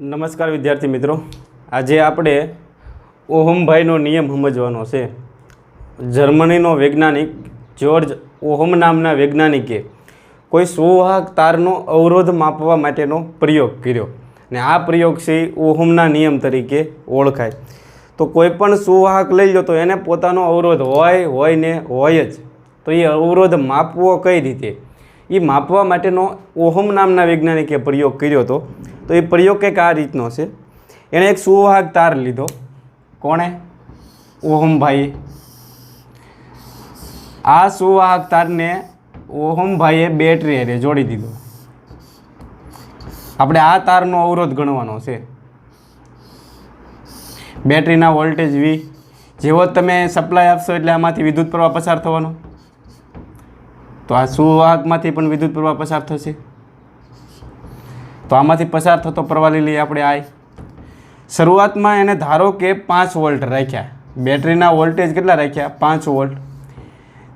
નમસ્કાર વિદ્યાર્થી મિત્રો, આજે આપણે ઓહમભાઈનો નિયમ સમજવાનો છે. જર્મનીનો વૈજ્ઞાનિક જ્યોર્જ ઓહમ નામના વૈજ્ઞાનિકે કોઈ સુવાહક તારનો અવરોધ માપવા માટેનો પ્રયોગ કર્યો ને આ પ્રયોગ છે ઓહમના નિયમ તરીકે ઓળખાય. તો કોઈ પણ સુવાહક લઈ લો તો એને પોતાનો અવરોધ હોય ને હોય જ. તો એ અવરોધ માપવો કઈ રીતે, એ માપવા માટેનો ઓહમ નામના વૈજ્ઞાનિકે પ્રયોગ કર્યો હતો. તો એ પ્રયોગ કંઈક આ રીતનો છે. એણે એક સુવાહક તાર લીધો. કોણે? ઓહમભાઈએ. આ સુવાહક તારને ઓહમભાઈએ બેટરી હારે જોડી દીધો. આપણે આ તારનો અવરોધ ગણવાનો છે. બેટરીના વોલ્ટેજ V, જેવો તમે સપ્લાય આપશો એટલે આમાંથી વિદ્યુત પ્રવાહ પસાર થવાનો. તો આ સુવાહકમાંથી પણ વિદ્યુત પ્રવાહ પસાર થશે. તો આમાંથી પસાર થતો પ્રવાહ લઈ લઈએ આપણે I. શરૂઆતમાં એને ધારો કે 5 વોલ્ટ રાખ્યા. બેટરીના વોલ્ટેજ કેટલા રાખ્યા? 5 વોલ્ટ.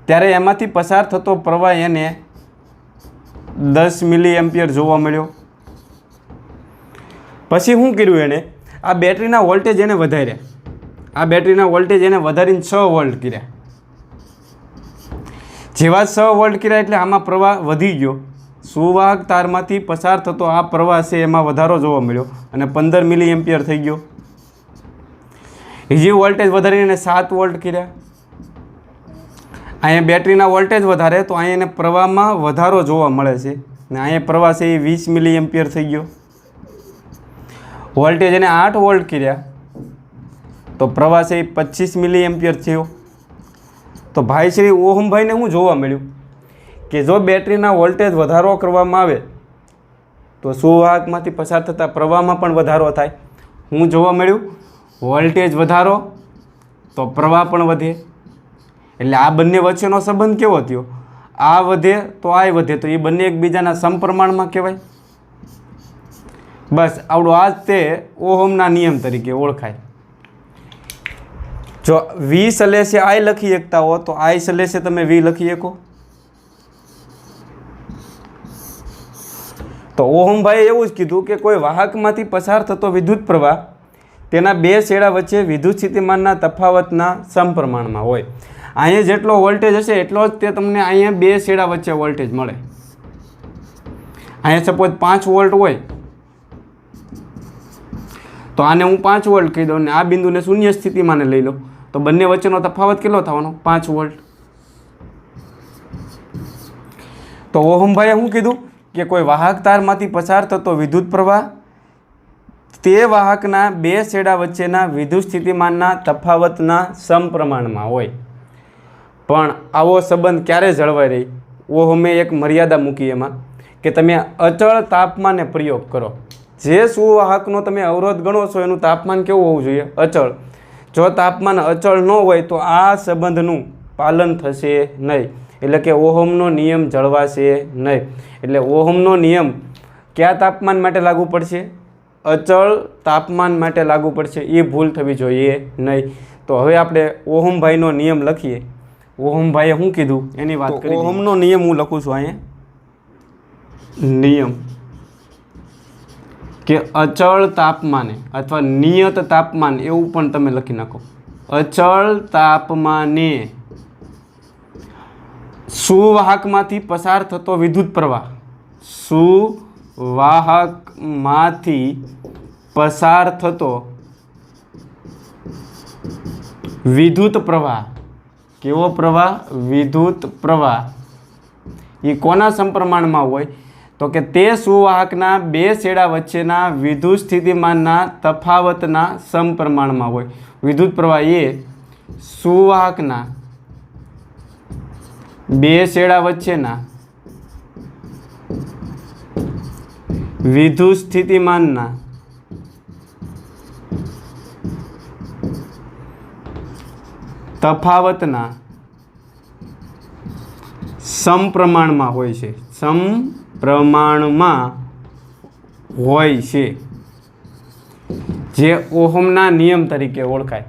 ત્યારે એમાંથી પસાર થતો પ્રવાહ એને 10 મિલી એમ્પિયર જોવા મળ્યો. પછી શું કર્યું એણે? આ બેટરીના વોલ્ટેજ એને વધાર્યા. આ બેટરીના વોલ્ટેજ એને વધારીને 6 વોલ્ટ કર્યા. જેવા 6 વોલ્ટ કર્યા એટલે આમાં પ્રવાહ વધી ગયો. સુવાહક તારમાંથી પસાર થતો આ પ્રવાહ છે એમાં વધારો જોવા મળ્યો અને 15 મિલી એમ્પિયર થઈ ગયો. બીજી વોલ્ટેજ વધારીને 7 વોલ્ટ કર્યા. અહીંયા બેટરીના વોલ્ટેજ વધારે તો અહીંયા પ્રવાહમાં વધારો જોવા મળે છે અને અહીંયા પ્રવાહ છે એ 20 મિલી એમ્પિયર થઈ ગયો. વોલ્ટેજ એને 8 વોલ્ટ કર્યા તો પ્રવાહ છે એ 25 મિલી એમ્પિયર થયો. તો ભાઈ શ્રી ઓહમભાઈને શું જોવા મળ્યું કે જો બેટરીના વોલ્ટેજ વધારો કરવામાં આવે તો સુવાહકમાંથી પસાર થતા પ્રવાહમાં પણ વધારો થાય. શું જોવા મળ્યું? વોલ્ટેજ વધારો તો પ્રવાહ પણ વધે. એટલે આ બંને વચ્ચેનો સંબંધ કેવો થયો? આ વધે તો આ વધે, તો એ બંને એકબીજાના સમપ્રમાણમાં કહેવાય. બસ આવડો આ જ તે ઓહમના નિયમ તરીકે ઓળખાય. જો V સલેશે I લખી શકતા હો તો I સલેશે તમે V લખી શકો. તો ઓહમભાઈએ એવું જ કીધું કે કોઈ વાહકમાંથી પસાર થતો વિદ્યુત પ્રવાહ તેના બે છેડા વચ્ચે વિદ્યુત સ્થિતિમાનના તફાવતના સમપ્રમાણમાં હોય. અહીંયા જેટલો વોલ્ટેજ હશે એટલો જ તે તમને અહીંયા બે છેડા વચ્ચે વોલ્ટેજ મળે. અહીંયા સપોઝ 5 વોલ્ટ હોય તો આને હું 5 વોલ્ટ કહી દઉં ને આ બિંદુને શૂન્ય સ્થિતિમાને લઈ લો તો બંને વચ્ચેનો તફાવત કેટલો થવાનો? 5 વોલ્ટ. તો ઓહમભાઈએ શું કીધું કે કોઈ વાહક તારમાંથી પસાર થતો વિદ્યુત પ્રવાહ તે વાહકના બે છેડા વચ્ચેના વિદ્યુત સ્થિતિમાનના તફાવતના સમપ્રમાણમાં હોય. પણ આવો સંબંધ ક્યારે જળવાઈ રહી? ઓહમે એક મર્યાદા મૂકી એમાં કે તમે અચળ તાપમાને પ્રયોગ કરો. જે સુવાહકનો તમે અવરોધ ગણો છો એનું તાપમાન કેવું હોવું જોઈએ? અચળ. જો તાપમાન અચળ ન હોય તો આ સંબંધનું પાલન થશે નહીં. એટલે કે ઓહમનો નિયમ જળવાશે નહીં. એટલે ઓહમનો નિયમ કયા તાપમાન માટે લાગુ પડશે? અચળ તાપમાન માટે લાગુ પડશે. એ ભૂલ થવી જોઈએ નહીં. તો હવે આપણે ઓહમભાઈનો નિયમ લખીએ. ઓહમભાઈએ શું કીધું એની વાત કરીએ. ઓહમનો નિયમ હું લખું છું અહીંયા. નિયમ કે અચળ તાપમાને અથવા નિયત તાપમાન એવું પણ તમે લખી નાખો. અચળ તાપમાને સુવાહકમાંથી પસાર થતો વિદ્યુત પ્રવાહ, સુવાહકમાંથી પસાર થતો વિદ્યુત પ્રવાહ, કેવો પ્રવાહ? વિદ્યુત પ્રવાહ. એ કોના સમપ્રમાણમાં હોય? તો કે તે સુવાહકના બે છેડા વચ્ચેના વિદ્યુત સ્થિતિમાનના તફાવતના સમપ્રમાણમાં હોય. વિદ્યુત પ્રવાહ એ સુવાહકના બે છેડા વચ્ચેના વિદ્યુત સ્થિતિમાનના તફાવતના સમપ્રમાણમાં હોય છે. સમપ્રમાણમાં હોય છે, જે ઓહમના નિયમ તરીકે ઓળખાય.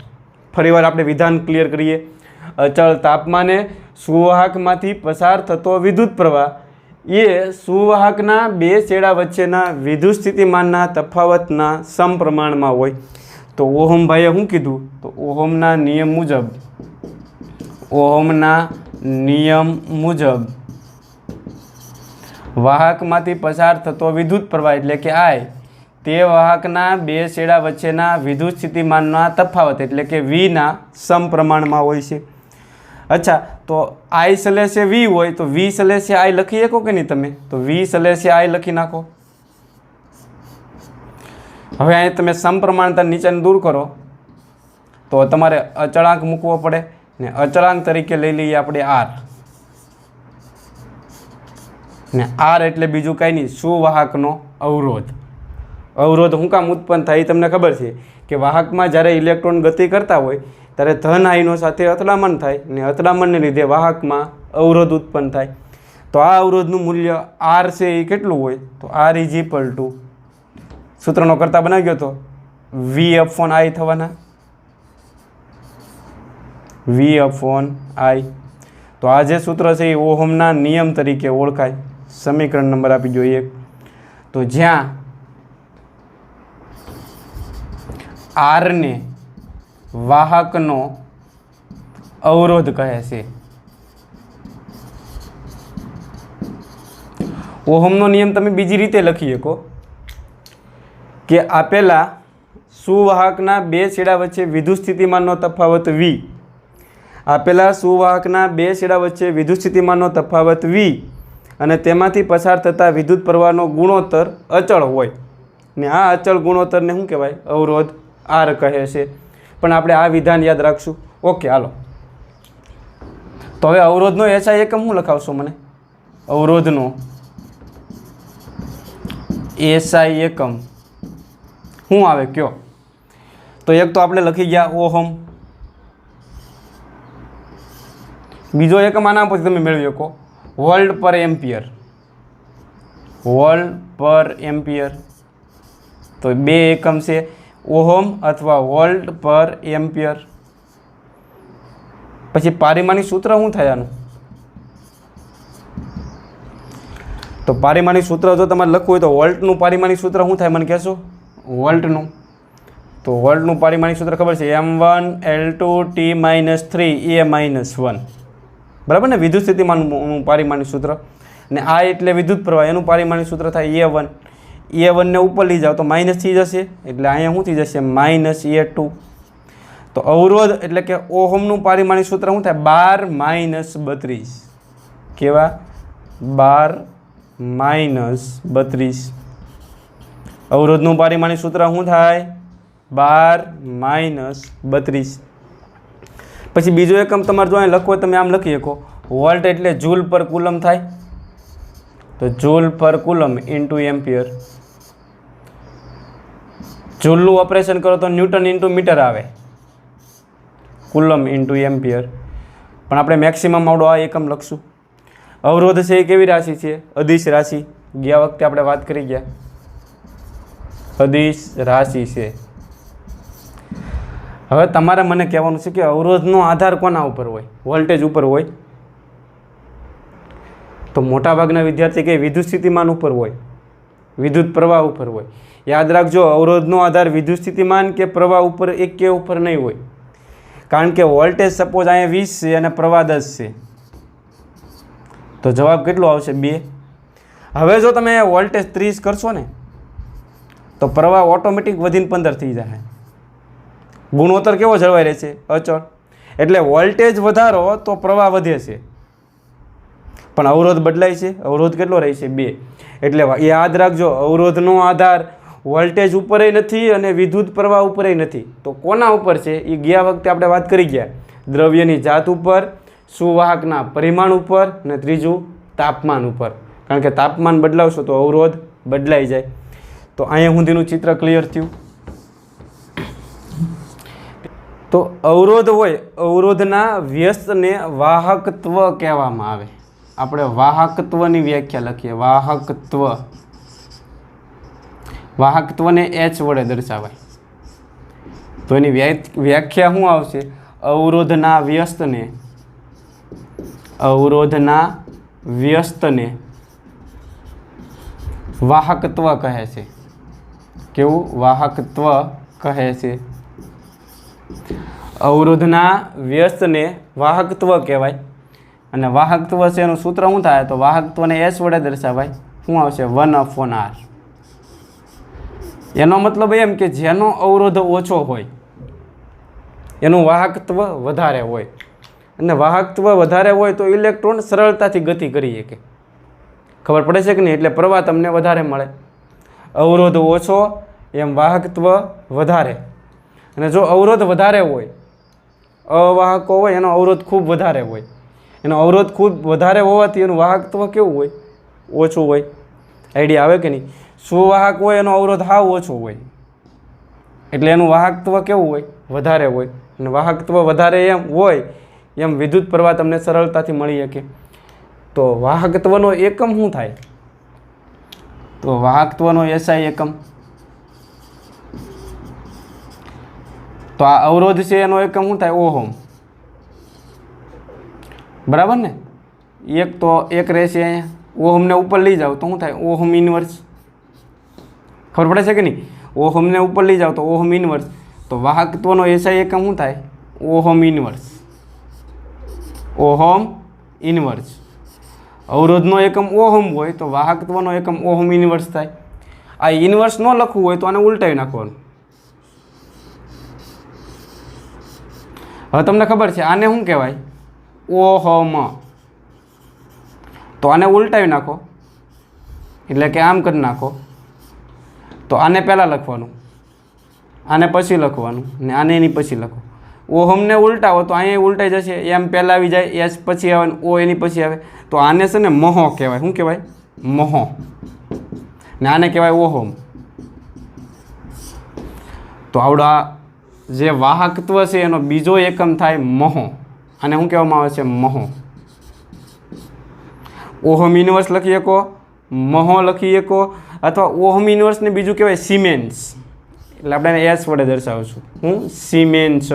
ફરીવાર આપણે વિધાન ક્લિયર કરીએ. અચળ તાપમાને સુવાહકમાંથી પસાર થતો વિદ્યુત પ્રવાહ એ સુવાહકના બે છેડા વચ્ચેના વિદ્યુત સ્થિતિમાનના તફાવતના સમપ્રમાણમાં હોય. તો ઓહમભાઈએ શું કીધું? તો ઓહમના નિયમ મુજબ વાહકમાંથી પસાર થતો વિદ્યુત પ્રવાહ એટલે કે I તે વાહકના બે છેડા વચ્ચેના વિદ્યુત સ્થિતિમાનના તફાવત એટલે કે Vના સમપ્રમાણમાં હોય છે. અચ્છા, તો I સલેશે V હોય તો V સલેશે I લખી શકો કે નહીં તમે? તો V સલેશે I લખી નાખો. હવે અહીં તમે સમપ્રમાણતા નીચેને દૂર કરો તો તમારે અચળાંક મૂકવો પડે ને અચળાંક તરીકે લઈ લઈએ આપણે R. ને R એટલે બીજું કાંઈ નહીં, સુવાહકનો અવરોધ. અવરોધ શું કામ ઉત્પન્ન થાય એ તમને ખબર છે કે વાહકમાં જ્યારે ઇલેક્ટ્રોન ગતિ કરતા હોય ત્યારે ધન આયનો સાથે અથડામણ થાય ને અથડામણને લીધે વાહકમાં અવરોધ ઉત્પન્ન થાય. તો આ અવરોધનું મૂલ્ય R છે એ કેટલું હોય? તો R ઇઝ ઇક્વલ ટુ સૂત્રનો કરતા બનાવી ગયો તો V/I થવાના. V/I. તો આ જે સૂત્ર છે એ ઓહમના નિયમ તરીકે ઓળખાય. સમીકરણ નંબર આપી દો 1. તો જ્યાં R ને વાહકનો અવરોધ કહે છે. ઓહમનો નિયમ તમે બીજી રીતે લખી શકો કે આપેલા સુવાહકના બે છેડા વચ્ચે વિદ્યુત સ્થિતિમાનનો તફાવત V. આપેલા સુવાહકના બે છેડા વચ્ચે વિદ્યુત સ્થિતિમાનનો તફાવત V અને તેમાંથી પસાર થતા વિદ્યુત પ્રવાહનો ગુણોત્તર અચળ હોય ને આ અચળ ગુણોત્તરને શું કહેવાય? અવરોધ R કહે છે. પણ આપણે આ વિધાન યાદ રાખશું. ઓકે, હાલો. તો હવે અવરોધનો SI એકમ શું લખાવશો મને? અવરોધનો SI એકમ શું આવે કયો? તો એક તો આપણે લખી ગયા ઓહમ. બીજો એકમ આના પછી તમે મેળવી શકો વોલ્ટ પર એમ્પિયર. વોલ્ટ પર એમ્પિયર. તો બે એકમ છે, ઓહમ અથવા વોલ્ટ પર એમ્પિયર. પછી પારિમાણિક સૂત્ર શું થાય આનું? તો પારિમાણિક સૂત્ર જો તમારે લખવું હોય તો વોલ્ટનું પારિમાણિક સૂત્ર શું થાય મને કહેશો? વોલ્ટનું. તો વોલ્ટનું પારિમાણિક સૂત્ર ખબર છે, M1L2T-3 A-1. બરાબર ને? વિદ્યુત સ્થિતિમાનનું પારિમાણિક સૂત્ર. ને આ એટલે વિદ્યુત પ્રવાહ, એનું પારિમાણિક સૂત્ર થાય A1. A1 ને ઉપર લઈ જાઓ તો માઇનસ થઈ જશે એટલે અહીંયા શું થઈ જશે? -A2. તો અવરોધ એટલે કે ઓહમનું પારિમાણિક સૂત્ર શું થાય? 12 - 32. કેવા? 12 - 32. અવરોધનું પારિમાણિક સૂત્ર શું થાય? 12 - 32. પછી બીજો એકમ તમારે જો અહીં લખવો તમે આમ લખી શકો, વોલ્ટ એટલે જૂલ પર કુલમ થાય. તો જૂલ પર કુલમ ઇન્ટુ એમ્પિયર. જૂલનું ઓપરેશન કરો તો ન્યૂટન ઇન્ટુ મીટર આવે, કુલમ ઇન્ટુ એમ્પિયર. પણ આપણે મેક્સિમમ આવડો આ એકમ લખશું. અવરોધ છે એ કેવી રાશિ છે? અદિશ રાશિ. ગયા વખતે આપણે વાત કરી ગયા, અદિશ રાશિ છે. હવે તમારે મને કહેવાનું છે કે અવરોધનો આધાર કોના ઉપર હોય? વોલ્ટેજ ઉપર હોય. તો મોટાભાગના વિદ્યાર્થી કે વિદ્યુત સ્થિતિમાન ઉપર હોય, વિદ્યુત પ્રવાહ ઉપર હોય. યાદ રાખજો, અવરોધનો આધાર વિદ્યુત સ્થિતિમાન કે પ્રવાહ ઉપર એક કે ઉપર નહીં હોય. કારણ કે વોલ્ટેજ સપોઝ અહીંયા 20 છે અને પ્રવાહ 10 છે, તો જવાબ કેટલો આવશે? 2. હવે જો તમે વોલ્ટેજ 30 કરશો ને તો પ્રવાહ ઓટોમેટિક વધીને 15 થઈ જાય. ગુણોત્તર કેવો જળવાઈ રહેશે? અચળ. એટલે વોલ્ટેજ વધારો તો પ્રવાહ વધે છે, પણ અવરોધ બદલાય છે. અવરોધ કેટલો રહેશે? 2. એટલે યાદ રાખજો, અવરોધનો આધાર વોલ્ટેજ ઉપર નથી અને વિદ્યુત પ્રવાહ ઉપર નથી. તો કોના ઉપર છે? એ ગયા વખતે આપણે વાત કરી ગયા, દ્રવ્યની જાત ઉપર, સુવાહકના પરિમાણ ઉપર અને ત્રીજું તાપમાન ઉપર. કારણ કે તાપમાન બદલાવશો તો અવરોધ બદલાઈ જાય. તો અહીંયા સુધીનું ચિત્ર ક્લિયર થયું. તો અવરોધ હોય, અવરોધના વ્યસ્તને વાહકત્વ કહેવામાં આવે. આપણે વાહકત્વની વ્યાખ્યા લખીએ. વાહકત્વ, વાહકત્વને H વડે દર્શાવાય. તો એની વ્યાખ્યા શું આવશે? અવરોધના વ્યસ્તને વાહકત્વ કહે છે. કેવું? વાહકત્વ કહે છે. અવરોધના વ્યસ્તને વાહકત્વ કહેવાય. અને વાહકત્વ છે એનું સૂત્ર શું થાય? તો વાહકત્વને એસ વડે દર્શાવાય. શું આવશે? 1/r. એનો મતલબ એમ કે જેનો અવરોધ ઓછો હોય એનું વાહકત્વ વધારે હોય. અને વાહકત્વ વધારે હોય તો ઇલેક્ટ્રોન સરળતાથી ગતિ કરી શકે. ખબર પડે છે કે નહીં? એટલે પ્રવાહ તમને વધારે મળે. અવરોધ ઓછો એમ વાહકત્વ વધારે. અને જો અવરોધ વધારે હોય, અવાહકો હોય, એનો અવરોધ ખૂબ વધારે હોય. એનો અવરોધ ખૂબ વધારે હોવાથી એનું વાહકત્વ કેવું હોય? ઓછું હોય. આઈડિયા આવે કે નહીં? સુવાહક હોય એનો અવરોધ હાવ ઓછો હોય એટલે એનું વાહકત્વ કેવું હોય? વધારે હોય. અને વાહકત્વ વધારે એમ હોય એમ વિદ્યુત પ્રવાહ તમને સરળતાથી મળી શકે. તો વાહકત્વનો એકમ શું થાય? તો વાહકત્વનો એસઆઈ એકમ. તો આ અવરોધ છે એનો એકમ શું થાય? ઓહમ. બરાબર ને? એક તો એક રહેશે અહીંયા. ઓહમને ઉપર લઈ જાઓ તો શું થાય? Ohm inverse. ખબર પડે છે કે નહીં? ઓહમને ઉપર લઈ જાઓ તો ઓહમ ઇન્વર્સ. તો વાહકત્વનો એસઆઈ એકમ શું થાય? Ohm inverse. Ohm inverse. અવરોધનો એકમ ઓહમ હોય તો વાહકત્વનો એકમ ઓહમ ઇન્વર્સ થાય. આ ઇન્વર્સ ન લખવું હોય તો આને ઉલટાવી નાખવાનું. હવે તમને ખબર છે આને શું કહેવાય? ઓહમ. તો આને ઉલટાવી નાખો એટલે કે આમ કરી નાખો તો આને પહેલાં લખવાનું, આને પછી લખવાનું, ને આને એની પછી લખો. ઓહમને ઉલટાવો તો અહીંયા ઉલટાઈ જશે. એમ પહેલાં આવી જાય, એસ પછી આવે, ઓ એની પછી આવે. તો આને છે ને મહો કહેવાય. શું કહેવાય? મહો. ને આને કહેવાય ઓહમ. તો આવડા જે વાહકત્વ છે એનો બીજો એકમ થાય મહો. આને શું કહેવામાં આવે છે? મહો. ઓહમ ઇન્વર્સ લખી શકો, મહો લખી શકો, અથવા ઓહમ ઇન્વર્સને બીજું કહેવાય સિમેન્સ. એટલે આપણે એસ વડે દર્શાવશું. હું સિમેન્સ.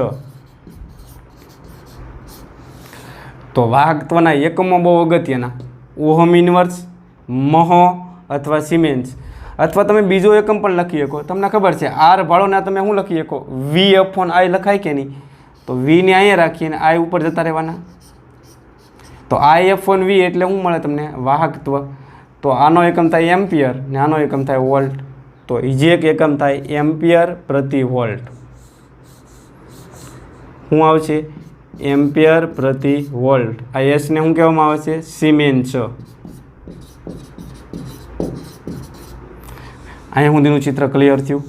તો વાહકત્વના એકમો બહુ અગત્યના. ઓહમ ઇન્વર્સ, મહો અથવા સિમેન્સ. અથવા તમે બીજો એકમ પણ લખી શકો. તમને ખબર છે આર ભાળોના તમે શું લખી શકો? V/I લખાય કે નહીં? તો વીને અહીંયા રાખીને આઈ ઉપર જતા રહેવાના. તો I/V એટલે શું મળે તમને? વાહકત્વ. તો આનો એકમ થાય એમ્પિયર ને આનો એકમ થાય વોલ્ટ. તો જે એક એકમ થાય એમ્પિયર પ્રતિ વોલ્ટ. શું આવશે? એમ્પિયર પ્રતિ વોલ્ટ. આ એસને શું કહેવામાં આવે છે? સિમેન્સ. અહીંયા સુધીનું ચિત્ર ક્લિયર થયું.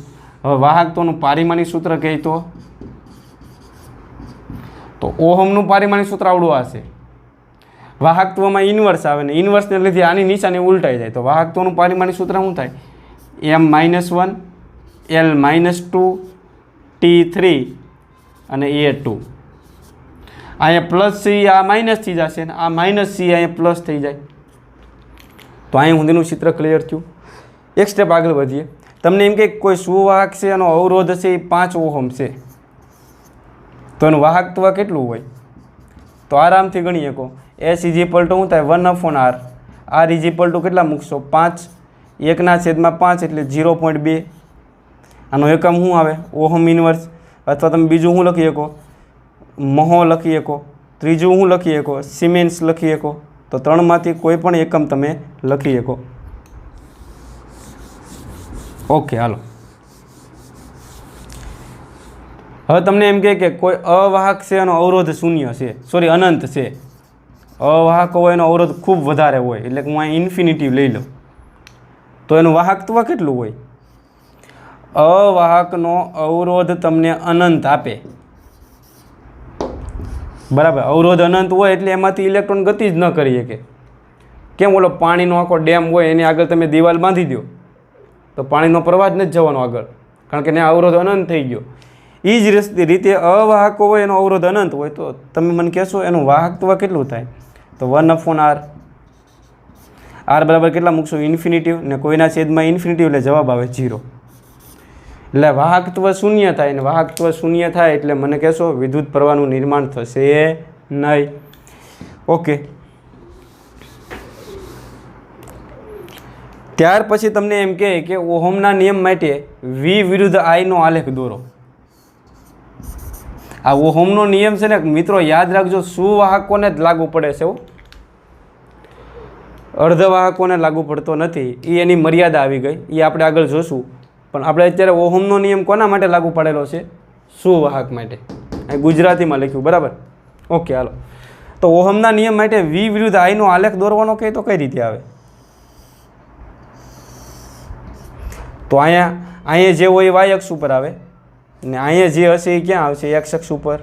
હવે વાહકત્વનું પારિમાણિક સૂત્ર કહે તો ઓહમનું પારિમાણિક સૂત્ર આવડું હશે. વાહકત્વમાં ઇન્વર્સ આવે ને ઇન્વર્સને લીધે આની નિશાની ઉલટાઈ જાય. તો વાહકત્વનું પારિમાણિક સૂત્ર શું થાય? M-1 L-2 T3 અને A2. અહીંયા પ્લસ સી આ માઇનસ થઈ જશે ને આ માઇનસ સી અહીંયા પ્લસ થઈ જાય. તો અહીં સુધીનું ચિત્ર ક્લિયર થયું. એક સ્ટેપ આગળ વધીએ. તમને એમ કે કોઈ સુવાહક છે એનો અવરોધ છે એ 5 ઓહમ છે તો એનું વાહકત્વ કેટલું હોય? તો આરામથી ગણી શકો. S = શું થાય? 1/r. R = કેટલા મૂકશો? 5. 1/5 એટલે 0.2. આનો એકમ શું આવે? Ohm inverse. અથવા તમે બીજું શું લખી શકો? મહો લખી શકો. ત્રીજું શું લખી શકો? સિમેન્સ લખી શકો. તો 3માંથી કોઈ પણ એકમ તમે લખી શકો. ઓકે, હાલો. હવે તમને એમ કહે કે કોઈ અવાહક છે એનો અવરોધ શૂન્ય છે, સોરી અનંત છે. અવાહક હોય એનો અવરોધ ખૂબ વધારે હોય એટલે કે હું અહીં ઇન્ફિનિટિવ લઈ લઉં તો એનું વાહકત્વ કેટલું હોય? અવાહકનો અવરોધ તમને અનંત આપે. બરાબર. અવરોધ અનંત હોય એટલે એમાંથી ઇલેક્ટ્રોન ગતિ જ ન કરી શકે. કેમ? ઓલો પાણીનો આખો ડેમ હોય એની આગળ તમે દિવાલ બાંધી દો તો પાણીનો પ્રવાહ જ નથી જવાનો આગળ, કારણ કે એને અવરોધ અનંત થઈ ગયો. એ જ રીતે અવાહકો હોય એનો અવરોધ અનંત હોય તો તમે મને કહેશો એનું વાહકત્વ કેટલું થાય? તો 1/r. r બરાબર કેટલા મૂકશો? ઇન્ફિનિટિવ. ને કોઈના છેદમાં ઇન્ફિનિટિવ એટલે જવાબ આવે 0. એટલે વાહકત્વ શૂન્ય થાય. ને વાહકત્વ શૂન્ય થાય એટલે મને કહેશો વિદ્યુત પ્રવાહનું નિર્માણ થશે નહીં. ઓકે. ત્યાર પછી તમને એમ કહે કે ઓહમના નિયમ માટે V વિરુદ્ધ I નો આલેખ દોરો. આ ઓહમનો નિયમ છે ને મિત્રો, યાદ રાખજો, સુવાહકોને જ લાગુ પડે છે, અર્ધવાહકોને લાગુ પડતો નથી. એ એની મર્યાદા આવી ગઈ, એ આપણે આગળ જોશું. પણ આપણે અત્યારે ઓહમનો નિયમ કોના માટે લાગુ પાડેલો છે? સુવાહક માટે. અહીં ગુજરાતીમાં લખ્યું, બરાબર? ઓકે, હાલો. તો ઓહમના નિયમ માટે V વિરુદ્ધ I નો આલેખ દોરવાનો કહે તો કઈ રીતે આવે? તો અહીંયા જે હોય એ y અક્ષ ઉપર આવે, ને અહીંયા જે હશે એ ક્યાં આવશે? x અક્ષ ઉપર.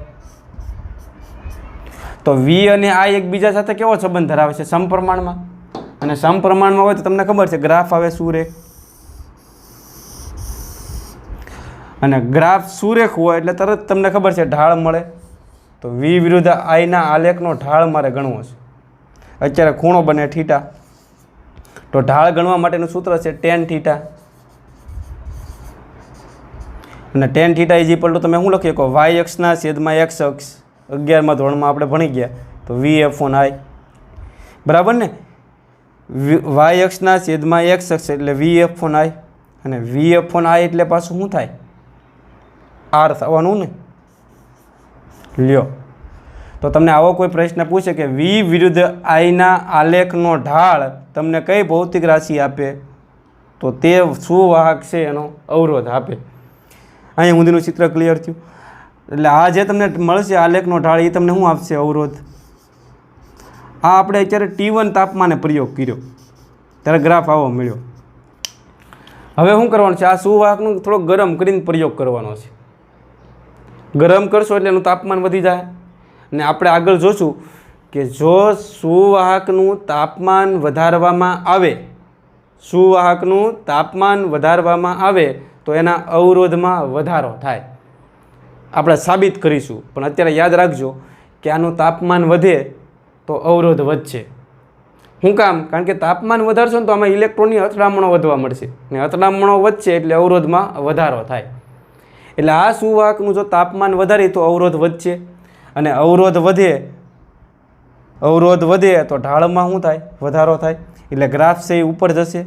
તો V અને I એકબીજા સાથે કેવો સંબંધ ધરાવે છે? સમપ્રમાણમાં. અને સમપ્રમાણમાં હોય તો તમને ખબર છે ગ્રાફ આવે સુરેખ, અને ગ્રાફ સુરેખ હોય એટલે તરત તમને ખબર છે ઢાળ મળે. તો V વિરુદ્ધ I ના આલેખનો ઢાળ મારે ગણવો છે. અત્યારે ખૂણો બને થીટા, તો ઢાળ ગણવા માટેનું સૂત્ર છે tan થીટા. અને tan theta is equal to તમે શું લખી શકો? y અક્ષના છેદમાં x અક્ષ. 11મા ધોરણમાં આપણે ભણી ગયા, તો V/I, બરાબર ને? y અક્ષના છેદમાં x અક્ષ એટલે V/I, અને V/I એટલે પાછું શું થાય? R થવાનું ને. લ્યો, તો તમને આવો કોઈ પ્રશ્ન પૂછે કે V વિરુદ્ધ I ના આલેખનો ઢાળ તમને કઈ ભૌતિક રાશિ આપે, તો તે સુવાહક છે એનો અવરોધ આપે. અહીં સુધીનું ચિત્ર ક્લિયર થયું? એટલે આ જે તમને મળશે આલેખનો ઢાળ, એ તમને શું આપશે? અવરોધ. આ આપણે અત્યારે T1 તાપમાને પ્રયોગ કર્યો, ત્યારે ગ્રાફ આવો મળ્યો. હવે શું કરવાનું છે? આ સુવાહકનું થોડોક ગરમ કરીને પ્રયોગ કરવાનો છે. ગરમ કરશો એટલે એનું તાપમાન વધી જાય. અને આપણે આગળ જોશું કે જો સુવાહકનું તાપમાન વધારવામાં આવે, સુવાહકનું તાપમાન વધારવામાં આવે તો એના અવરોધમાં વધારો થાય. આપણે સાબિત કરીશું, પણ અત્યારે યાદ રાખજો કે આનું તાપમાન વધે તો અવરોધ વધશે. શું કામ? કારણ કે તાપમાન વધારશો ને તો આમાં ઇલેક્ટ્રોનની અથડામણો વધવા મળશે, ને અથડામણો વધશે એટલે અવરોધમાં વધારો થાય. એટલે આ સુવાહકનું જો તાપમાન વધારે તો અવરોધ વધશે, અને અવરોધ વધે તો ઢાળમાં શું થાય? વધારો થાય. એટલે ગ્રાફ છે એ ઉપર જશે.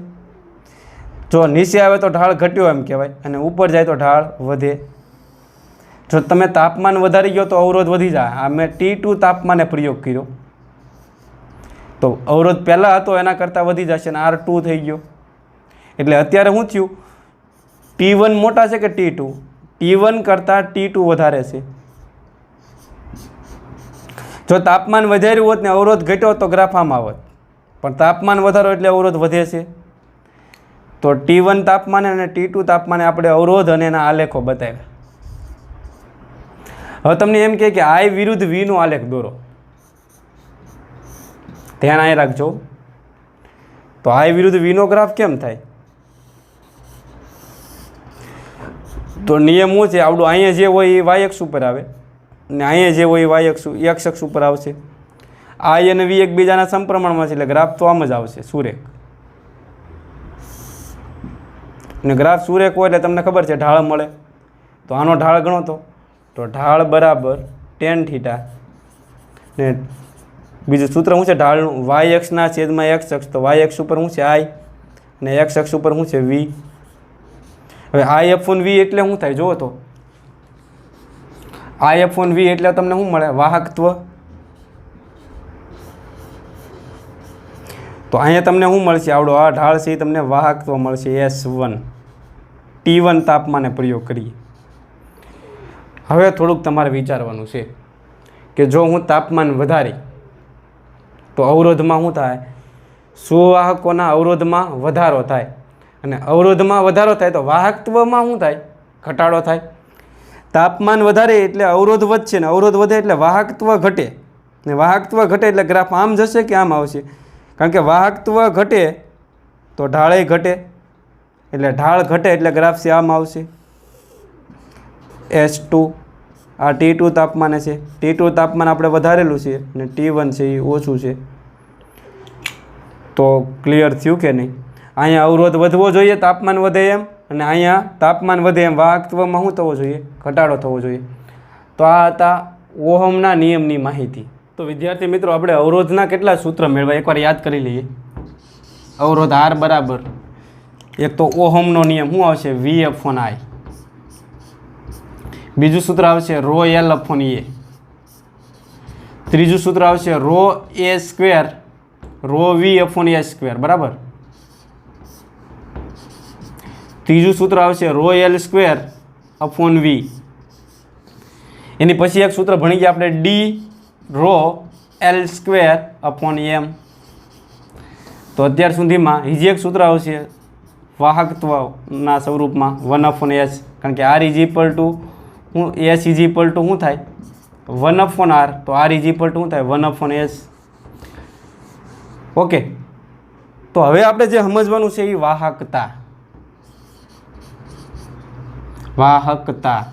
જો નીચે આવે તો ઢાળ ઘટ્યો એમ કહેવાય, અને ઉપર જાય તો ઢાળ વધે. જો તમે તાપમાન વધારી ગયો તો અવરોધ વધી જાય. આ મેં T2 તાપમાને પ્રયોગ કર્યો, તો અવરોધ પહેલાં હતો એના કરતાં વધી જશે, અને R2 થઈ ગયો. એટલે અત્યારે શું થયું? T1 મોટા છે કે T2? T1 કરતાં T2 વધારે છે. જો તાપમાન વધાર્યું હોત ને અવરોધ ઘટ્યો તો ગ્રાફ આમ આવત, પણ તાપમાન વધારો એટલે અવરોધ વધે છે. તો T1 તાપમાને અને T2 તાપમાને આપણે અવરોધ અને એના આલેખો બતાવ્યા. હવે તમને એમ કહે કે I વિરુદ્ધ V નો આલેખ દોરો. ધ્યાન અહીં રાખજો. તો I વિરુદ્ધ V નો ગ્રાફ કેમ થાય? તો નિયમ શું છે આવડું? અહીંયા જે હોય એ y અક્ષ ઉપર આવે, ને અહીંયા જે હોય એ x અક્ષ ઉપર આવશે. I અને V એકબીજાના સમપ્રમાણમાં છે એટલે ગ્રાફ તો આમ જ આવશે, સુરેખ. ને ગ્રાફ સુરેખ હોય એટલે તમને ખબર છે ઢાળ મળે. તો આનો ઢાળ ગણો તો ઢાળ બરાબર tan થીટા. ને બીજું સૂત્ર શું છે ઢાળનું? y અક્ષના છેદમાં x અક્ષ. તો y અક્ષ ઉપર શું છે I, અને x અક્ષ ઉપર શું છે V. હવે I/V એટલે શું થાય? જુઓ તો I/V એટલે તમને શું મળે? વાહકત્વ. તો અહીંયા તમને શું મળશે? આવડો આ ઢાળ છે એ તમને વાહકત્વ મળશે S1. T1 તાપમાને પ્રયોગ કરીએ. હવે થોડુંક તમારે વિચારવાનું છે કે જો હું તાપમાન વધારી તો અવરોધમાં શું થાય? સુવાહકોના અવરોધમાં વધારો થાય, અને અવરોધમાં વધારો થાય તો વાહકત્વમાં શું થાય? ઘટાડો થાય. તાપમાન વધારે એટલે અવરોધ વધશે, ને અવરોધ વધે એટલે વાહકત્વ ઘટે, ને વાહકત્વ ઘટે એટલે ગ્રાફ આમ જશે કે આમ આવશે? કારણ કે વાહકત્વ ઘટે તો ઢાળે ઘટે, એટલે ઢાળ ઘટે એટલે ગ્રાફ છે આમ આવશે. S2 આ T2 તાપમાને છે. T2 તાપમાન આપણે વધારેલું છે, અને T1 છે એ ઓછું છે. તો ક્લિયર થયું કે નહીં? અહીંયા અવરોધ વધવો જોઈએ તાપમાન વધે એમ, અને અહીંયા તાપમાન વધે એમ વાહકત્વમાં શું થવો જોઈએ? ઘટાડો થવો જોઈએ. તો આ હતા ઓહમના નિયમની માહિતી. તો વિદ્યાર્થી મિત્રો, આપણે અવરોધના કેટલા સૂત્ર મેળવ્યા એકવાર યાદ કરી લઈએ. અવરોધ R બરાબર एक तो ओहमનો નિયમ શું આવશે V/I, બીજું સૂત્ર આવશે ρL/A, ત્રીજું સૂત્ર આવશે ρA² ρV/A², બરાબર. ત્રીજું સૂત્ર આવશે ρL²/V. એની પછી એક સૂત્ર ભણી ગયા આપણે DρL²/M. તો અત્યાર સુધીમાં હજી એક સૂત્ર આવશે વાહકત્વના સ્વરૂપમાં 1/S, કારણ કે R S શું થાય 1/R, તો R શું થાય 1/S. ઓકે, તો હવે આપણે જે સમજવાનું છે એ વાહકતા.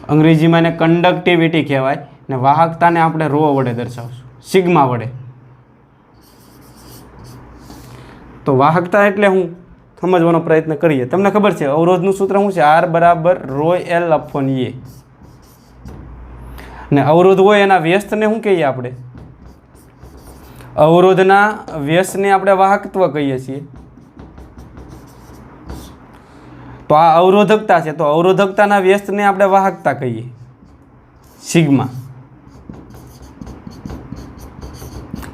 અંગ્રેજીમાં એને કંડક્ટિવિટી કહેવાય ને વાહકતાને આપણે રો વડે દર્શાવશું, સિગ્મા વડે. તો વાહકતા એટલે હું સમજવાનો પ્રયત્ન કરીએ. તમને ખબર છે અવરોધનું સૂત્ર શું છે? R = ρL/A. ને અવરોધ હોય એના વ્યસ્તને શું કહીએ આપણે? અવરોધના વ્યસ્તને આપણે વાહકત્વ કહીએ છીએ. તો આ અવરોધકતા છે, તો અવરોધકતાના વ્યસ્તને આપણે વાહકતા કહીએ, સિગ્મા.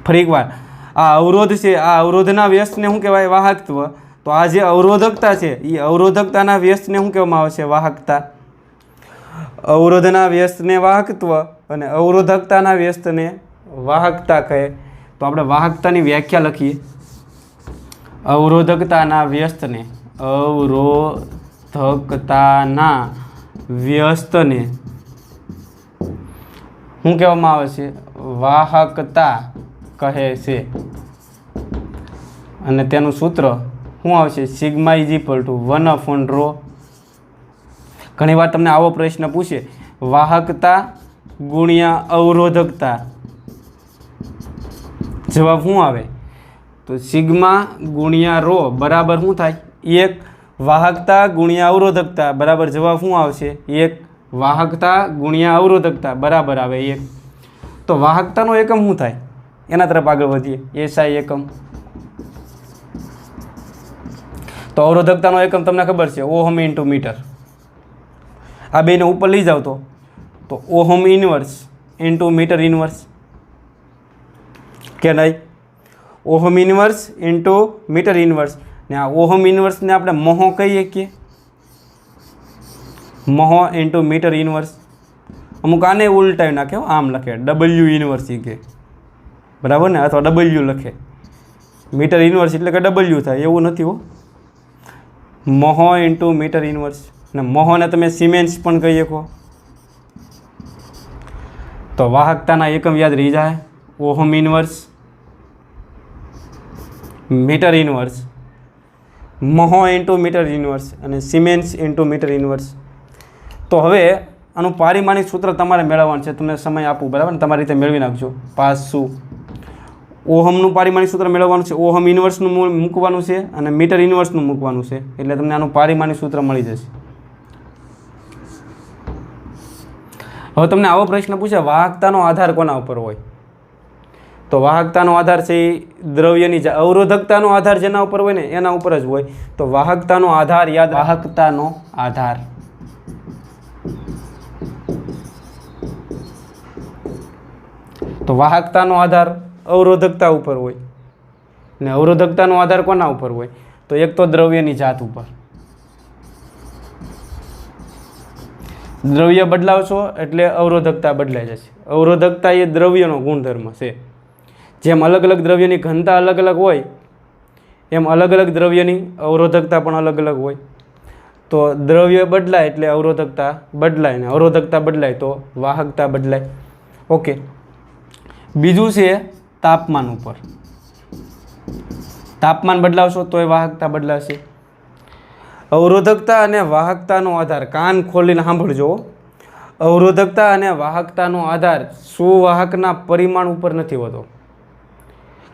ફરી એકવાર, આ અવરોધ છે, આ અવરોધના વ્યસ્તને શું કહેવાય? વાહકત્વ. તો આ જે અવરોધકતા છે એ અવરોધકતાના વ્યસ્તને શું કહેવામાં આવે છે? વાહકતા. અવરોધના વ્યસ્તને વાહકત્વ અને અવરોધકતાના વ્યસ્તને વાહકતા કહે. તો આપણે વાહકતાની વ્યાખ્યા લખીએ. અવરોધકતાના વ્યસ્તને શું કહેવામાં આવે છે? વાહકતા કહે છે. અને તેનું સૂત્ર શું આવશે? સિગ્મા = 1/ρ. ઘણી વાર તમને આવો પ્રશ્ન પૂછે, વાહકતા ગુણ્યા અવરોધકતા, જવાબ શું આવે? તો સિગ્મા ગુણ્યા ρ બરાબર શું થાય? 1. વાહકતા ગુણ્યા અવરોધકતા બરાબર જવાબ શું આવશે? 1. વાહકતા ગુણ્યા અવરોધકતા બરાબર આવે 1. તો વાહકતાનો એકમ શું થાય? એના તરફ આગળ વધીએ. SI એકમ. તો અવરોધકતાનો એકમ તમને ખબર છે ઓહમ × મીટર. આ બેને ઉપર લઈ જાવ તો ઓહમ ઇન્વર્સ × મીટર ઇન્વર્સ કે નહીં? Ohm inverse × metre inverse. ને આ ઓહમ ઇન્વર્સને આપણે મહો કહીએ કે મહો × મીટર ઇન્વર્સ. અમુક આને ઉલટાવી નાખે, આમ લખે W ઇન્વર્સ કે, બરાબર ને, અથવા W લખે. મીટર ઇન્વર્સ એટલે કે W થાય એવું નથી હો. મહો × મીટર ઇન્વર્સ. ને મહોને તમે સિમેન્સ પણ કહી શકો. તો વાહકતાના એકમ યાદ રહી જાય. Ohm inverse, metre inverse, mho × metre inverse અને સિમેન્સ × મીટર ઇન્વર્સ. તો હવે આનું પારિમાણિક સૂત્ર તમારે મેળવવાનું છે. તમને સમય આપું, બરાબર ને? તમારી રીતે મેળવી નાખજો. પાછું ઓહમનું પારિમાણિક સૂત્ર મેળવવાનું છે. ઓહમ ઇન્વર્સનું મૂકવાનું છે અને મીટર ઇન્વર્સનું મૂકવાનું છે. એટલે તમને આનું પારિમાણિક સૂત્ર મળી જશે. હવે તમને આવો પ્રશ્ન પૂછે, વાહકતાનો આધાર કોના ઉપર હોય? તો વાહકતાનો આધાર છે એ દ્રવ્યની, અવરોધકતાનો આધાર જેના ઉપર હોય ને એના ઉપર જ હોય. તો વાહકતાનો આધાર યાદ, વાહકતાનો આધાર. તો વાહકતાનો આધાર અવરોધકતા ઉપર હોય ને અવરોધકતાનો આધાર કોના ઉપર હોય? તો એક તો દ્રવ્યની જાત ઉપર. દ્રવ્ય બદલાવશો એટલે અવરોધકતા બદલાઈ જશે. અવરોધકતા એ દ્રવ્યનો ગુણધર્મ છે. જેમ અલગ અલગ દ્રવ્યની ઘનતા અલગ અલગ હોય એમ અલગ અલગ દ્રવ્યની અવરોધકતા પણ અલગ અલગ હોય. તો દ્રવ્ય બદલાય એટલે અવરોધકતા બદલાય, ને અવરોધકતા બદલાય તો વાહકતા બદલાય. ઓકે, બીજું છે તાપમાન ઉપર. તાપમાન બદલાવશો તો એ વાહકતા બદલાશે. અવરોધકતા અને વાહકતાનો આધાર, કાન ખોલીને સાંભળજો, અવરોધકતા અને વાહકતાનો આધાર સુવાહકના પરિમાણ ઉપર નથી હોતો.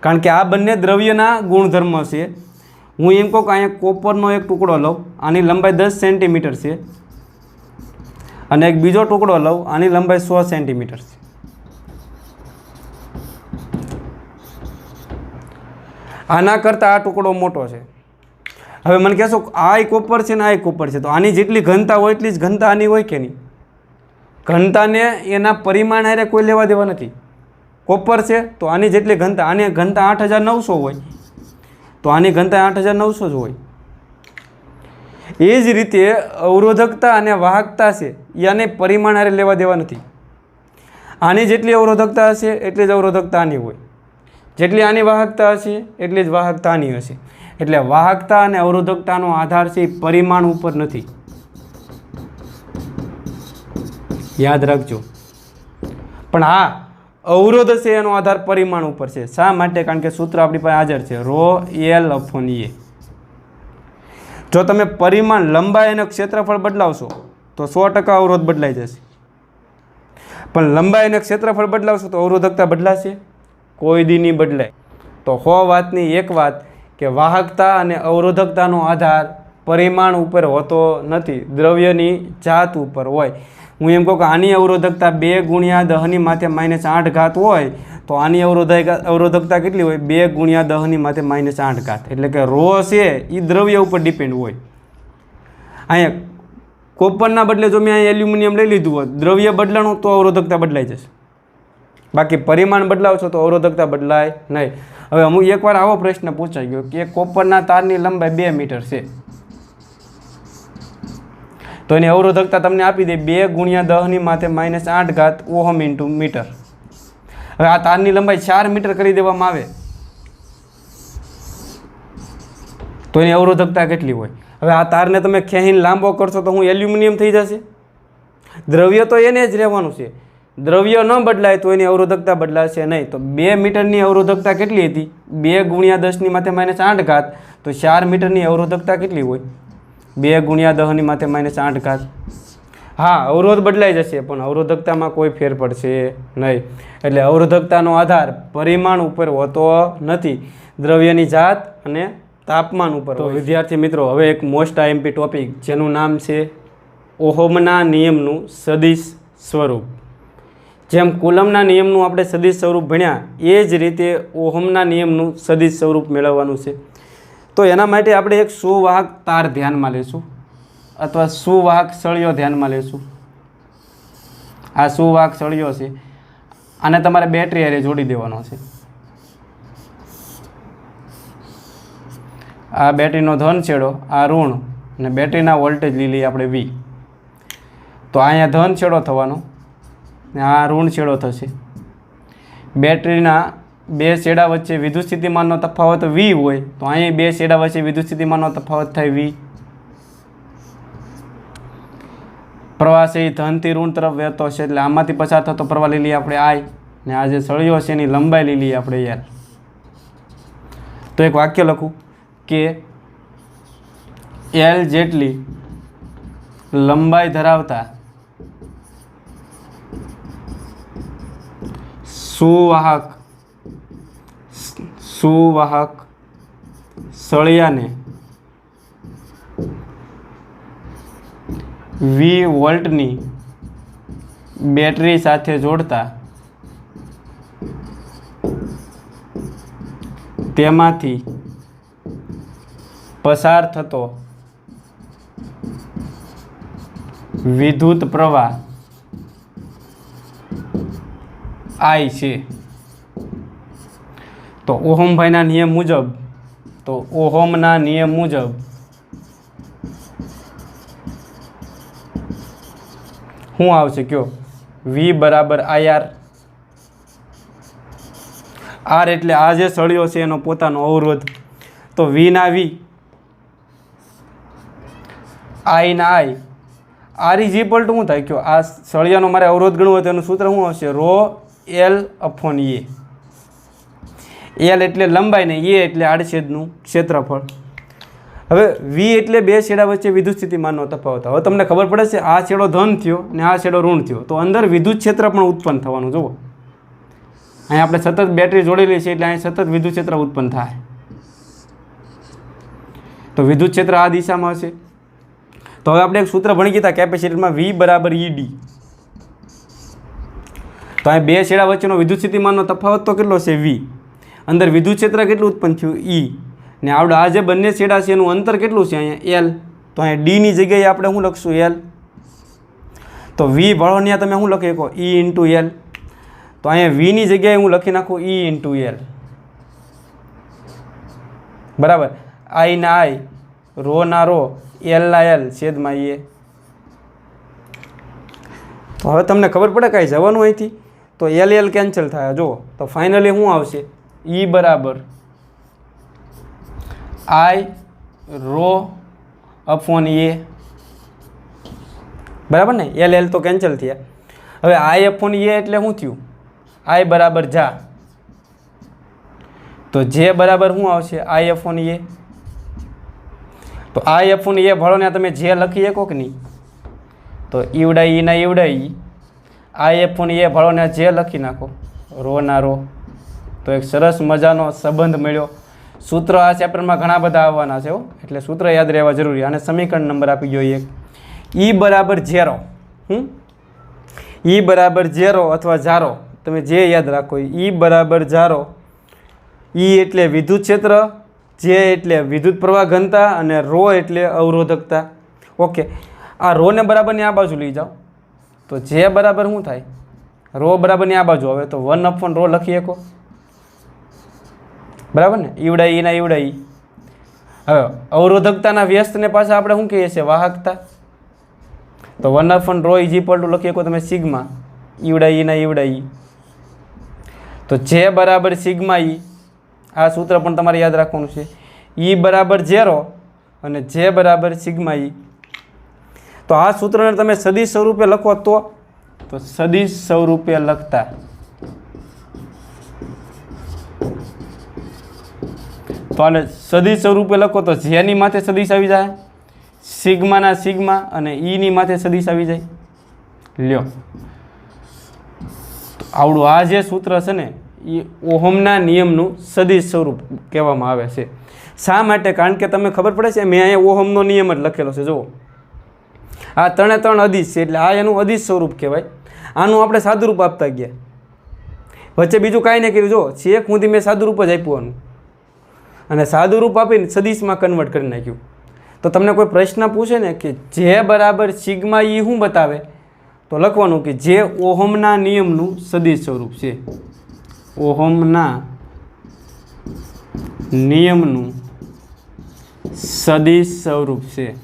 કારણ કે આ બંને દ્રવ્યના ગુણધર્મ છે. હું એમ કહું કે અહીંયા કોપરનો એક ટુકડો લઉં, આની લંબાઈ 10 સેન્ટીમીટર છે, અને એક બીજો ટુકડો લઉં, આની લંબાઈ 100 સેન્ટીમીટર છે. આના કરતાં આ ટુકડો મોટો છે. હવે મને કહેશો આ કોપર છે ને આ કોપર છે, તો આની જેટલી ઘનતા હોય એટલી જ ઘનતા આની હોય કે નહીં? ઘનતાને એના પરિમાણ હારે કોઈ લેવા દેવા નથી. કોપર છે તો આની જેટલી ઘનતા, આની ઘનતા 8900 હોય તો આની ઘનતા 8900 જ હોય. એ જ રીતે અવરોધકતા અને વાહકતા છે એ આને પરિમાણ હારે લેવા દેવા નથી. આની જેટલી અવરોધકતા હશે એટલી જ અવરોધકતા આની હોય, જેટલી આની વાહકતા હશે એટલી જ વાહકતા આની હશે. એટલે વાહકતા અને અવરોધકતાનો આધાર છે એ પરિમાણ ઉપર નથી, યાદ રાખજો. પણ હા, અવરોધ છે એનો આધાર પરિમાણ ઉપર છે. શા માટે? કારણ કે સૂત્ર આપણી પાસે હાજર છે, ρl/A. જો તમે પરિમાણ, લંબાઈ અને ક્ષેત્રફળ બદલાવશો તો 100% અવરોધ બદલાઈ જશે. પણ લંબાઈ અને ક્ષેત્રફળ બદલાવશો તો અવરોધકતા બદલાશે? કોઈ દી નહીં બદલાય. તો 100 વાતની એક વાત કે વાહકતા અને અવરોધકતાનો આધાર પરિમાણ ઉપર હોતો નથી, દ્રવ્યની જાત ઉપર હોય. હું એમ કહું કે આની અવરોધકતા 2 × 10⁻8 હોય તો આની અવરોધકતા કેટલી હોય? 2 × 10⁻8. એટલે કે ρ છે એ દ્રવ્ય ઉપર ડિપેન્ડ હોય. અહીંયા કોપરના બદલે જો મેં અહીંયા એલ્યુમિનિયમ લઈ લીધું હોય, દ્રવ્ય બદલાણું તો અવરોધકતા બદલાઈ જશે. બાકી પરિમાણ બદલાવશો તો અવરોધકતા બદલાય નહીં. હવે અમુક એકવાર આવો પ્રશ્ન પૂછાઈ ગયો કે કોપરના તારની લંબાઈ 2 મીટર છે, તો એની અવરોધકતા તમને આપી દે 2 × 10⁻8 ઓહમ × મીટર. હવે આ તારની લંબાઈ 4 મીટર કરી દેવામાં આવે તો એની અવરોધકતા કેટલી હોય? હવે આ તારને તમે ખેંચીને લાંબો કરશો તો હું એલ્યુમિનિયમ થઈ જશે? દ્રવ્ય તો એને જ રહેવાનું છે. દ્રવ્ય ન બદલાય તો એની અવરોધકતા બદલાશે નહીં. તો 2 મીટરની અવરોધકતા કેટલી હતી? 2 × 10⁻8. તો 4 મીટરની અવરોધકતા કેટલી હોય? 2 × 10⁻8. હા, અવરોધ બદલાઈ જશે પણ અવરોધકતામાં કોઈ ફેર પડશે નહીં. એટલે અવરોધકતાનો આધાર પરિમાણ ઉપર હોતો નથી, દ્રવ્યની જાત અને તાપમાન ઉપર. તો વિદ્યાર્થી મિત્રો, હવે એક મોસ્ટ આઈએમપી ટોપિક જેનું નામ છે ઓહમના નિયમનું સદિશ સ્વરૂપ. જેમ કુલમના નિયમનું આપણે સદિશ સ્વરૂપ ભણ્યા એ જ રીતે ઓહમના નિયમનું સદિશ સ્વરૂપ મેળવવાનું છે. તો એના માટે આપણે એક સુવાહક તાર ધ્યાનમાં લઈશું અથવા સુવાહક સળિયો ધ્યાનમાં લઈશું. આ સુવાહક સળિયો છે, આને તમારે બેટરી હારે જોડી દેવાનો છે. આ બેટરીનો ધન છેડો, આ ઋણ, અને બેટરીના વોલ્ટેજ લીલી આપણે V. તો અહીંયા ધન છેડો થવાનો ને આ ઋણ છેડો થશે. બેટરીના 2 છેડા વચ્ચે વિદ્યુત સ્થિતિમાનનો તફાવત V હોય તો અહીં 2 છેડા વચ્ચે વિદ્યુત સ્થિતિમાનનો તફાવત થાય V. પ્રવાહ છે એ ધનથી ઋણ તરફ વહેતો છે એટલે આમાંથી પસાર થતો પ્રવાહ લીલી આપણે I, ને આ જે સળિયો છે એની લંબાઈ લીલી આપણે L. તો એક વાક્ય લખું કે L જેટલી લંબાઈ ધરાવતા સુવાહક સળિયાને V વોલ્ટની બેટરી સાથે જોડતા તેમાંથી પસાર થતો વિદ્યુત પ્રવાહ I છે. તો ઓહમભાઈના નિયમ મુજબ, તો ઓહમના નિયમ મુજબ શું આવશે કયો? V = IR. R એટલે આ જે સળિયો છે એનો પોતાનો અવરોધ, તો V ના V, I ના I. R = શું થાય કયો? આ સળિયાનો મારે અવરોધ ગણવો હોય તો એનું સૂત્ર શું આવશે? ρl/A. L એટલે લંબાઈ ને A એટલે આડછેદનું ક્ષેત્રફળ. હવે V એટલે 2 છેડા વચ્ચે વિદ્યુત સ્થિતિમાનનો તફાવત. હવે તમને ખબર પડે છે આ છેડો ધન થયો ને આ છેડો ઋણ થયો તો અંદર વિદ્યુત ક્ષેત્ર પણ ઉત્પન્ન થવાનું. જુઓ, અહીં આપણે સતત બેટરી જોડેલી છે એટલે અહીં સતત વિદ્યુત ક્ષેત્ર ઉત્પન્ન થાય. તો વિદ્યુત ક્ષેત્ર આ દિશામાં હશે. તો હવે આપણે એક સૂત્ર ભણી ગયા કેપેસિટરમાં V = ED. તો અહીં 2 છેડા વચ્ચેનો વિદ્યુત સ્થિતિમાનનો તફાવત તો કેટલો છે? V. અંદર વિદ્યુત ક્ષેત્ર કેટલું ઉત્પન્ન થયું ઈ, ને આવડે આ જે બંને છેડા છે એનું અંતર કેટલું છે અહીંયા એલ, તો અહીંયા ડીની જગ્યાએ આપણે શું લખશું એલ, તો વી ભળો ત્યાં તમે શું લખી શકો ઈ ઇન્ટુ એલ, તો અહીંયા વીની જગ્યાએ હું લખી નાખું ઈ ઇન્ટુ એલ, બરાબર, આઈ ના આઈ, રો ના રો, એલ ના એલ, છેદમાં એ. તો હવે તમને ખબર પડે કાંઈ જવાનું અહીંથી, તો એલ એલ કેન્સલ થાય. જુઓ તો ફાઇનલી શું આવશે ઈ બરાબર આઈ રો અપોન એ, બરાબર ને, એલ એલ તો કેન્સલ થયા. હવે આઈ અપોન એ એટલે શું થયું, આઈ બરાબર જા, તો જે બરાબર શું આવશે આઈ અપોન એ, તો આઈ અપોન એ ભળો ને તમે જે લખી શકો કે નહીં, તો ઈવડાઈ ના ઈવડાઈ, આઈ અપોન એ ભળો ને જે લખી નાખો, રો ના રો. તો એક સરસ મજાનો સંબંધ મળ્યો. સૂત્ર આ ચેપ્ટરમાં ઘણા બધા આવવાના છે, એટલે સૂત્ર યાદ રહેવા જરૂરી. અને સમીકરણ નંબર આપી જોઈએ ઈ બરાબર 0, ઈ બરાબર 0 અથવા જારો, તમે જે યાદ રાખો, ઈ બરાબર જારો. ઈ એટલે વિદ્યુત ક્ષેત્ર, જે એટલે વિદ્યુત પ્રવાહ ઘનતા, અને રો એટલે અવરોધકતા. ઓકે, આ રોને બરાબરની આ બાજુ લઈ જાઓ, તો જે બરાબર શું થાય, રો બરાબરની આ બાજુ આવે તો 1 રો લખી શકો, બરાબર ને, ઈવડાઈ ના ઈવડાઈ. હવે અવરોધકતાના વ્યસ્તને પાછા આપણે શું કહીએ છીએ વાહકતા, તો 1 રો ઇઝ ઇક્વલ ટુ લખી શકો તમે સિગ્મા, ઈવડાઈ ના ઈવડાઈ. તો જે બરાબર સિગ્મા ઈ, આ સૂત્ર પણ તમારે યાદ રાખવાનું છે, ઈ બરાબર 0 અને જે બરાબર સિગ્મા ઈ. તો આ સૂત્રને તમે સદિશ સ્વરૂપે લખો તો સદિશ સ્વરૂપે લખતા તો આને સદિશ સ્વરૂપે લખો તો જેની માથે સદિશ આવી જાય, સિગ્માના સિગ્મા, અને ઈની માથે સદિશ આવી જાય. લ્યો, આવડું આ જે સૂત્ર છે ને એ ઓહમના નિયમનું સદિશ સ્વરૂપ કહેવામાં આવે છે. શા માટે? કારણ કે તમને ખબર પડે છે, મેં અહીંયા ઓહમનો નિયમ જ લખેલો છે. જુઓ, આ 3 અદિશ છે, એટલે આ એનું અદિશ સ્વરૂપ કહેવાય. આનું આપણે સાદુરૂપ આપતા ગયા, વચ્ચે બીજું કાંઈ નહીં કર્યું. જો છેક સુધી મેં સાદુરૂપ જ આપ્યું, અને સાદુરૂપ આપીને સદિશમાં કન્વર્ટ કરી નાખ્યું. તો તમને કોઈ પ્રશ્ન પૂછે ને કે જે બરાબર સિગ્મા ઈ શું બતાવે, તો લખવાનું કે જે ઓહમના નિયમનું સદિશ સ્વરૂપ છે, ઓહમના નિયમનું સદિશ સ્વરૂપ છે.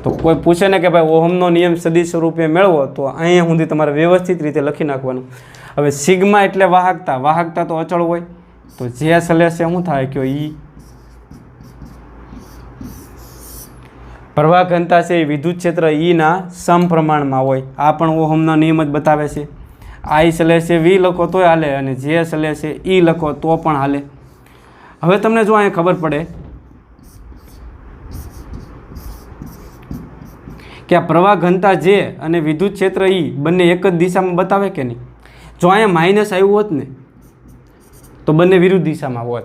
તો કોઈ પૂછે ને કે ભાઈ ઓહમનો નિયમ સદિશ સ્વરૂપે મેળવો, તો અહીંયા સુધી તમારે વ્યવસ્થિત રીતે લખી નાખવાનું. હવે સિગ્મા એટલે વાહકતા, વાહકતા તો અચળ હોય, તો જે સલેશે શું થાય કે ઈ પ્રવાહ ઘનતા છે એ વિદ્યુત ક્ષેત્ર ઈના સમપ્રમાણમાં હોય. આ પણ ઓહમનો નિયમ જ બતાવે છે. આઈ સલેશે વી લખો તોય હાલે, અને જે સલેશે ઈ લખો તો પણ હાલે. હવે તમને જો અહીંયા ખબર પડે કે આ પ્રવાહ ઘનતા જે અને વિદ્યુત ક્ષેત્ર ઈ બંને એક જ દિશામાં બતાવે કે નહીં. જો અહીંયા માઇનસ આવ્યું હોત ને તો બંને વિરુદ્ધ દિશામાં હોત,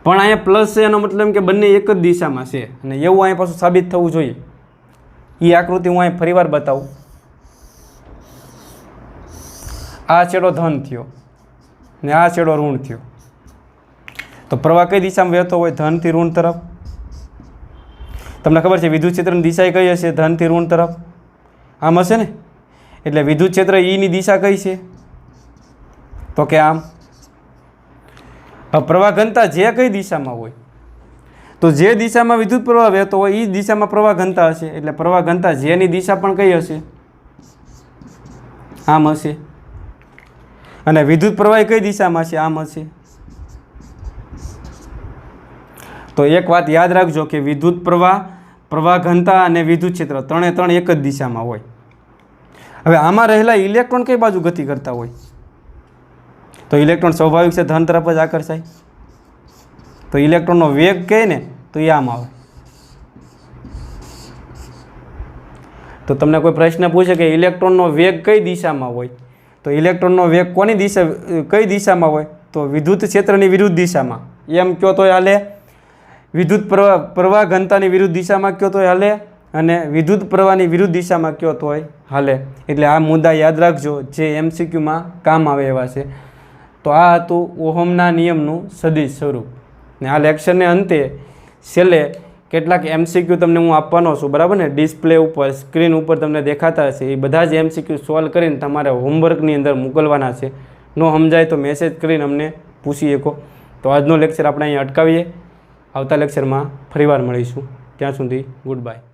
પણ અહીંયા પ્લસ છે, એનો મતલબ એમ કે બંને એક જ દિશામાં છે. અને એવું અહીંયા પાછું સાબિત થવું જોઈએ. એ આકૃતિ હું અહીંયા ફરીવાર બતાવું. આ છેડો ધન થયો ને આ છેડો ઋણ થયો, તો પ્રવાહ કઈ દિશામાં વહેતો હોય, ધનથી ઋણ તરફ. તમને ખબર છે વિદ્યુત ક્ષેત્રની દિશા કઈ હશે, ધનથી ઋણ તરફ. આમ હશે ને, એટલે વિદ્યુત ક્ષેત્ર ઈની દિશા કઈ છે, તો કે આમ. પ્રવાહ ઘનતા જે કઈ દિશામાં હોય, તો જે દિશામાં વિદ્યુત પ્રવાહ વહેતો હોય એ દિશામાં પ્રવાહ ઘનતા હશે. એટલે પ્રવાહ ઘનતા જેની દિશા પણ કઈ હશે, આમ હશે. અને વિદ્યુત પ્રવાહ કઈ દિશામાં છે, આમ હશે. તો એક વાત યાદ રાખજો કે વિદ્યુત પ્રવાહ, પ્રવાહ ઘનતા અને વિદ્યુત ક્ષેત્ર ત્રણે એક જ દિશામાં હોય. હવે આમાં રહેલા ઇલેક્ટ્રોન કઈ બાજુ ગતિ કરતા હોય, તો ઇલેક્ટ્રોન સ્વાભાવિક છે ધન તરફ જ આકર્ષાય. તો ઇલેક્ટ્રોનનો વેગ કહે ને તો એ આમ આવે. તો તમને કોઈ પ્રશ્ન પૂછે કે ઇલેક્ટ્રોનનો વેગ કઈ દિશામાં હોય, તો ઇલેક્ટ્રોનનો વેગ કોની દિશા, કઈ દિશામાં હોય, તો વિદ્યુત ક્ષેત્રની વિરુદ્ધ દિશામાં. એમ કહો તોય હાલે, વિદ્યુત પ્રવાહ ઘનતાની વિરુદ્ધ દિશામાં કહો તોય હાલે, અને વિદ્યુત પ્રવાહની વિરુદ્ધ દિશામાં કયો તોય હાલે. એટલે આ મુદ્દા યાદ રાખજો જે MCQમાં કામ આવે એવા છે. તો આ હતું ઓહમના નિયમનું સદિશ સ્વરૂપ. ને આ લેક્ચરને અંતે છેલ્લે કેટલાક MCQ તમને હું આપવાનો છું, બરાબર ને. ડિસ્પ્લે ઉપર સ્ક્રીન ઉપર તમને દેખાતા હશે, એ બધા જ MCQ સોલ્વ કરીને તમારે હોમવર્કની અંદર મોકલવાના છે. ન સમજાય તો મેસેજ કરીને અમને પૂછી શકો. તો આજનો લેક્ચર આપણે અહીંયા અટકાવીએ. આવતા લેક્ચરમાં ફરીવાર મળીશું. ત્યાં સુધી ગુડ બાય.